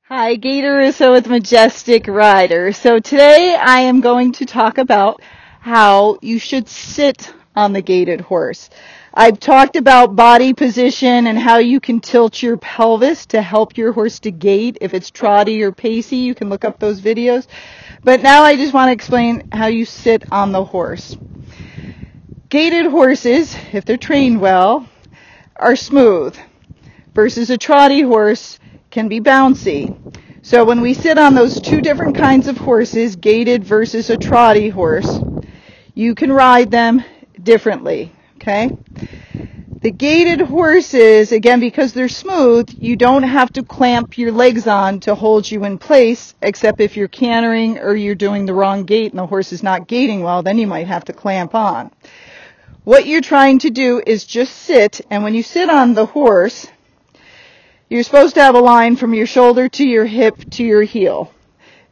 Hi, Gaye DeRusso with Majestic Rider. So today I am going to talk about how you should sit on the gaited horse. I've talked about body position and how you can tilt your pelvis to help your horse to gait. If it's trotty or pacey, you can look up those videos. But now I just want to explain how you sit on the horse. Gaited horses, if they're trained well, are smooth versus a trotty horse can be bouncy. So when we sit on those two different kinds of horses, gaited versus a trotty horse, you can ride them differently, okay? The gaited horses, again, because they're smooth, you don't have to clamp your legs on to hold you in place, except if you're cantering or you're doing the wrong gait and the horse is not gaiting well, then you might have to clamp on. What you're trying to do is just sit, and when you sit on the horse, you're supposed to have a line from your shoulder to your hip to your heel.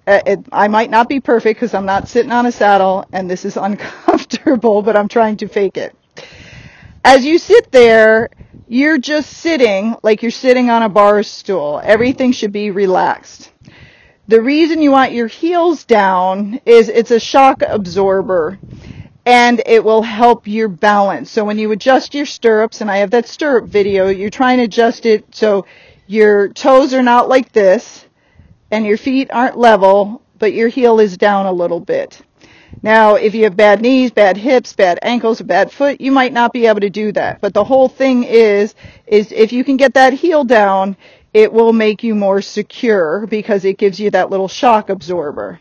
I might not be perfect because I'm not sitting on a saddle and this is uncomfortable, but I'm trying to fake it. As you sit there, you're just sitting like you're sitting on a bar stool. Everything should be relaxed. The reason you want your heels down is it's a shock absorber and it will help your balance. So when you adjust your stirrups, and I have that stirrup video, you're trying to adjust it so your toes are not like this and your feet aren't level, but your heel is down a little bit. Now, if you have bad knees, bad hips, bad ankles, a bad foot, you might not be able to do that. But the whole thing is if you can get that heel down, it will make you more secure because it gives you that little shock absorber.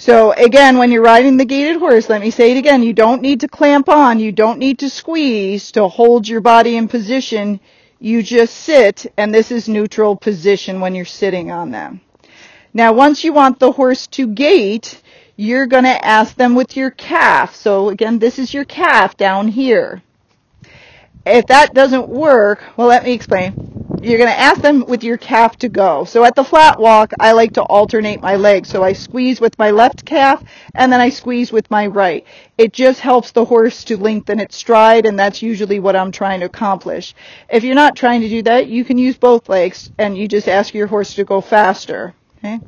So again, when you're riding the gaited horse, let me say it again, you don't need to clamp on, you don't need to squeeze to hold your body in position. You just sit, and this is neutral position when you're sitting on them. Now, once you want the horse to gait, you're going to ask them with your calf. So again, this is your calf down here. If that doesn't work, well, let me explain. You're going to ask them with your calf to go. So at the flat walk, I like to alternate my legs. So I squeeze with my left calf, and then I squeeze with my right. It just helps the horse to lengthen its stride, and that's usually what I'm trying to accomplish. If you're not trying to do that, you can use both legs, and you just ask your horse to go faster. Okay?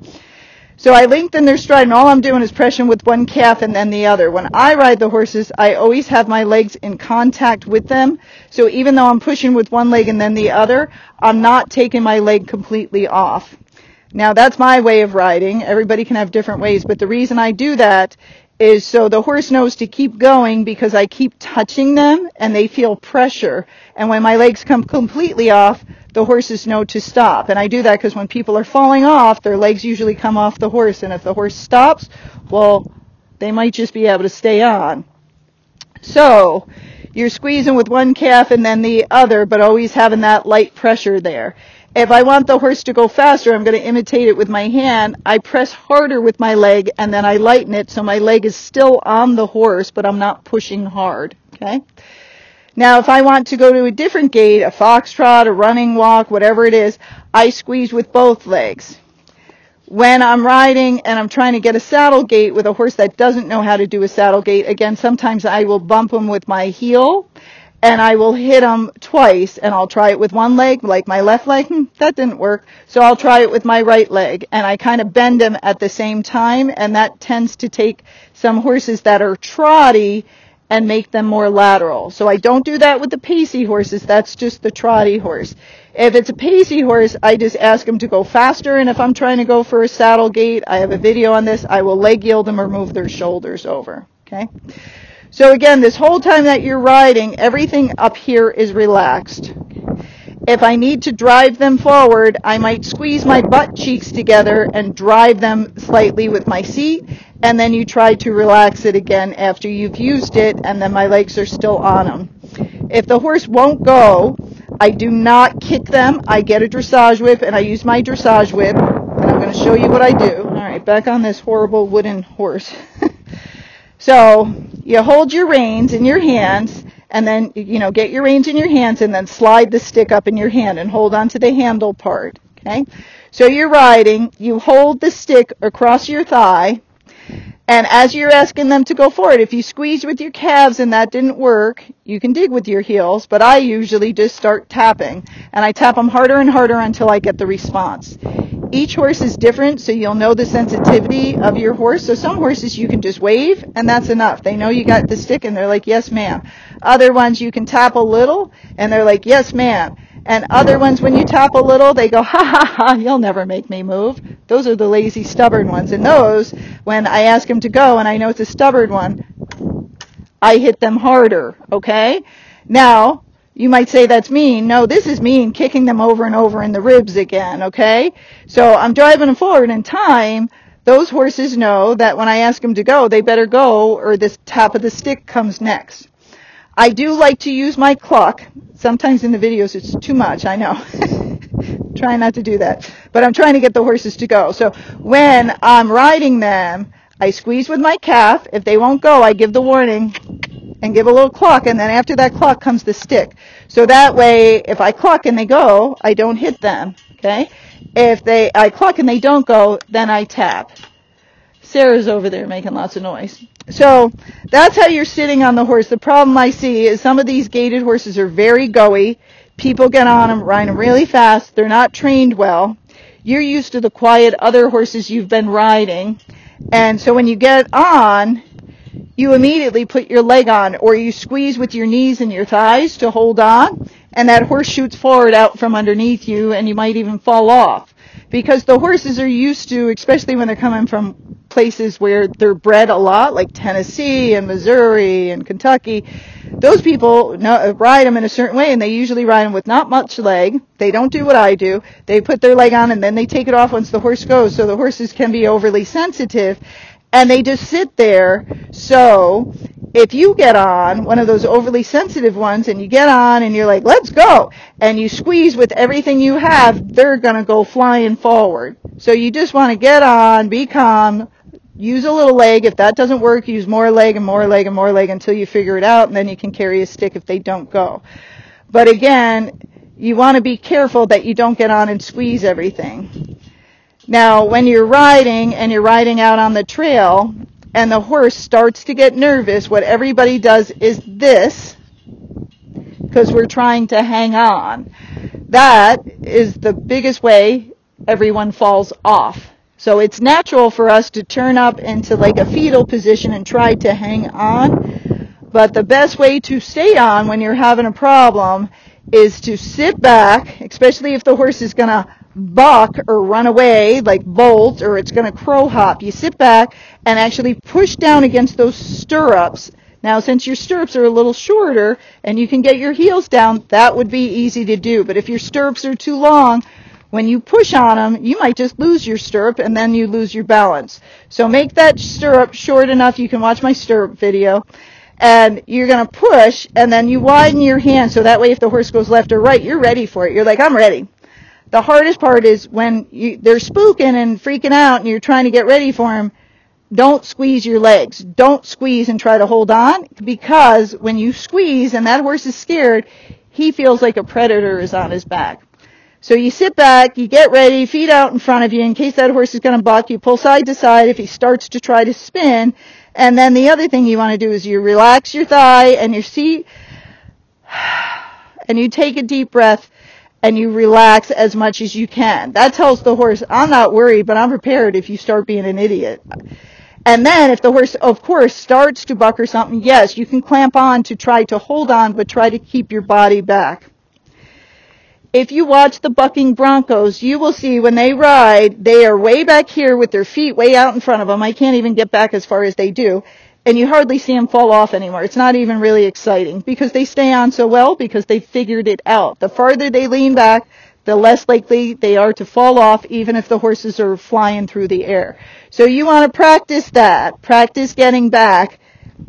So I lengthen their stride, and all I'm doing is pressing with one calf and then the other. When I ride the horses, I always have my legs in contact with them. So even though I'm pushing with one leg and then the other, I'm not taking my leg completely off. Now, that's my way of riding. Everybody can have different ways, but the reason I do that is so the horse knows to keep going because I keep touching them and they feel pressure. And when my legs come completely off, the horses know to stop. And I do that because when people are falling off, their legs usually come off the horse. And if the horse stops, well, they might just be able to stay on. So you're squeezing with one calf and then the other, but always having that light pressure there. If I want the horse to go faster, I'm going to imitate it with my hand. I press harder with my leg and then I lighten it so my leg is still on the horse, but I'm not pushing hard. Okay? Now, if I want to go to a different gait, a foxtrot, a running walk, whatever it is, I squeeze with both legs. When I'm riding and I'm trying to get a saddle gait with a horse that doesn't know how to do a saddle gait, again, sometimes I will bump them with my heel and I will hit them twice, and I'll try it with one leg, like my left leg. That didn't work, so I'll try it with my right leg, and I kind of bend them at the same time, and that tends to take some horses that are trotty and make them more lateral. So I don't do that with the pacey horses. That's just the trotty horse. If it's a pacey horse, I just ask them to go faster, and if I'm trying to go for a saddle gait, I have a video on this, I will leg yield them or move their shoulders over. Okay? So again, this whole time that you're riding, everything up here is relaxed. If I need to drive them forward, I might squeeze my butt cheeks together and drive them slightly with my seat, and then you try to relax it again after you've used it, and then my legs are still on them. If the horse won't go, I do not kick them. I get a dressage whip, and I use my dressage whip, and I'm going to show you what I do. All right, back on this horrible wooden horse. So you hold your reins in your hands, and then, get your reins in your hands and then slide the stick up in your hand and hold on to the handle part, okay? So you're riding, you hold the stick across your thigh, And as you're asking them to go forward, if you squeeze with your calves and that didn't work, you can dig with your heels, but I usually just start tapping. And I tap them harder and harder until I get the response. Each horse is different, so you'll know the sensitivity of your horse. So some horses you can just wave, and that's enough. They know you got the stick, and they're like, yes, ma'am. Other ones you can tap a little, and they're like, yes, ma'am. And other ones, when you tap a little, they go, ha, ha, ha, you'll never make me move. Those are the lazy, stubborn ones. And those, when I ask them to go and I know it's a stubborn one, I hit them harder, okay? Now, you might say that's mean. No, this is mean, kicking them over and over in the ribs again, okay? So I'm driving them forward in time. Those horses know that when I ask them to go, they better go, or this tap of the stick comes next. I do like to use my cluck. Sometimes in the videos it's too much, I know. Try not to do that. But I'm trying to get the horses to go. So when I'm riding them, I squeeze with my calf. If they won't go, I give the warning and give a little cluck, and then after that cluck comes the stick. So that way, if I cluck and they go, I don't hit them, okay? If I cluck and they don't go, then I tap. Sarah's over there making lots of noise. So that's how you're sitting on the horse. The problem I see is some of these gaited horses are very goey. People get on them, ride them really fast. They're not trained well. You're used to the quiet other horses you've been riding. And so when you get on, you immediately put your leg on, or you squeeze with your knees and your thighs to hold on, and that horse shoots forward out from underneath you, and you might even fall off. Because the horses are used to, especially when they're coming from places where they're bred a lot, like Tennessee and Missouri and Kentucky, those people ride them in a certain way, and they usually ride them with not much leg. They don't do what I do. They put their leg on, and then they take it off once the horse goes, so the horses can be overly sensitive, and they just sit there. So if you get on one of those overly sensitive ones, and you get on and you're like, let's go, and you squeeze with everything you have, they're going to go flying forward. So you just want to get on, be calm, use a little leg. If that doesn't work, use more leg and more leg and more leg until you figure it out, and then you can carry a stick if they don't go. But again, you want to be careful that you don't get on and squeeze everything. Now, when you're riding and you're riding out on the trail and the horse starts to get nervous, what everybody does is this, because we're trying to hang on. That is the biggest way everyone falls off. So it's natural for us to turn up into like a fetal position and try to hang on. But the best way to stay on when you're having a problem is to sit back, especially if the horse is going to buck or run away, like bolt, or it's going to crow hop. You sit back and actually push down against those stirrups. Now, since your stirrups are a little shorter and you can get your heels down, that would be easy to do. But if your stirrups are too long, when you push on them, you might just lose your stirrup and then you lose your balance. So make that stirrup short enough. You can watch my stirrup video. And you're going to push, and then you widen your hand, so that way if the horse goes left or right, you're ready for it. You're like, I'm ready. The hardest part is when they're spooking and freaking out and you're trying to get ready for them, don't squeeze your legs. Don't squeeze and try to hold on, because when you squeeze and that horse is scared, he feels like a predator is on his back. So you sit back, you get ready, feet out in front of you in case that horse is going to buck. You pull side to side if he starts to try to spin. And then the other thing you want to do is you relax your thigh and your seat, and you take a deep breath and you relax as much as you can. That tells the horse, I'm not worried, but I'm prepared if you start being an idiot. And then if the horse, of course, starts to buck or something, yes, you can clamp on to try to hold on, but try to keep your body back. If you watch the bucking broncos, you will see when they ride, they are way back here with their feet way out in front of them. I can't even get back as far as they do. And you hardly see them fall off anymore. It's not even really exciting because they stay on so well because they figured it out. The farther they lean back, the less likely they are to fall off, even if the horses are flying through the air. So you want to practice that. Practice getting back.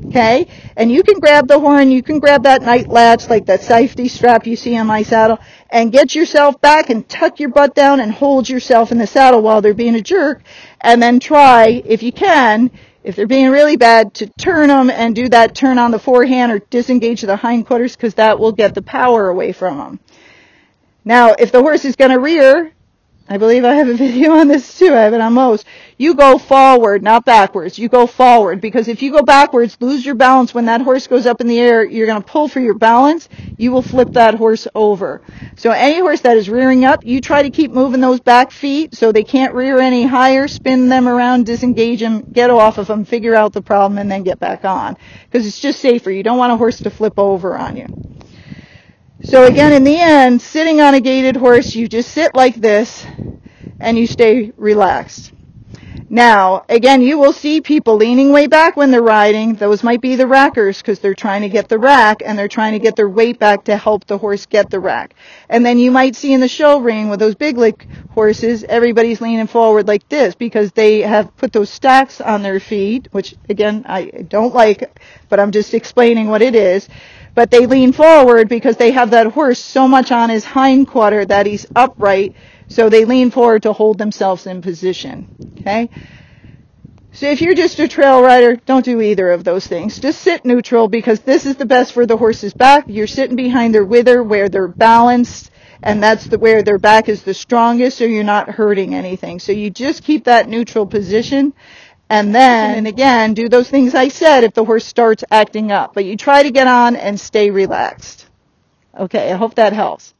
Okay? And you can grab the horn, you can grab that night latch, like that safety strap you see on my saddle, and get yourself back and tuck your butt down and hold yourself in the saddle while they're being a jerk, and then try, if you can, if they're being really bad, to turn them and do that turn on the forehand or disengage the hindquarters, because that will get the power away from them. Now, if the horse is going to rear, I believe I have a video on this too. I have it on most. You go forward, not backwards. You go forward, because if you go backwards, lose your balance. When that horse goes up in the air, you're going to pull for your balance. You will flip that horse over. So any horse that is rearing up, you try to keep moving those back feet so they can't rear any higher. Spin them around, disengage them, get off of them, figure out the problem, and then get back on. Because it's just safer. You don't want a horse to flip over on you. So again, in the end, sitting on a gaited horse, you just sit like this and you stay relaxed. Now, again, you will see people leaning way back when they're riding. Those might be the rackers because they're trying to get the rack and they're trying to get their weight back to help the horse get the rack. And then you might see in the show ring with those big leg horses, everybody's leaning forward like this because they have put those stacks on their feet, which again, I don't like, but I'm just explaining what it is. But they lean forward because they have that horse so much on his hind quarter that he's upright. So they lean forward to hold themselves in position. Okay? So if you're just a trail rider, don't do either of those things. Just sit neutral because this is the best for the horse's back. You're sitting behind their wither where they're balanced, and that's where their back is the strongest, so you're not hurting anything. So you just keep that neutral position. And then, and again, do those things I said if the horse starts acting up. But you try to get on and stay relaxed. Okay, I hope that helps.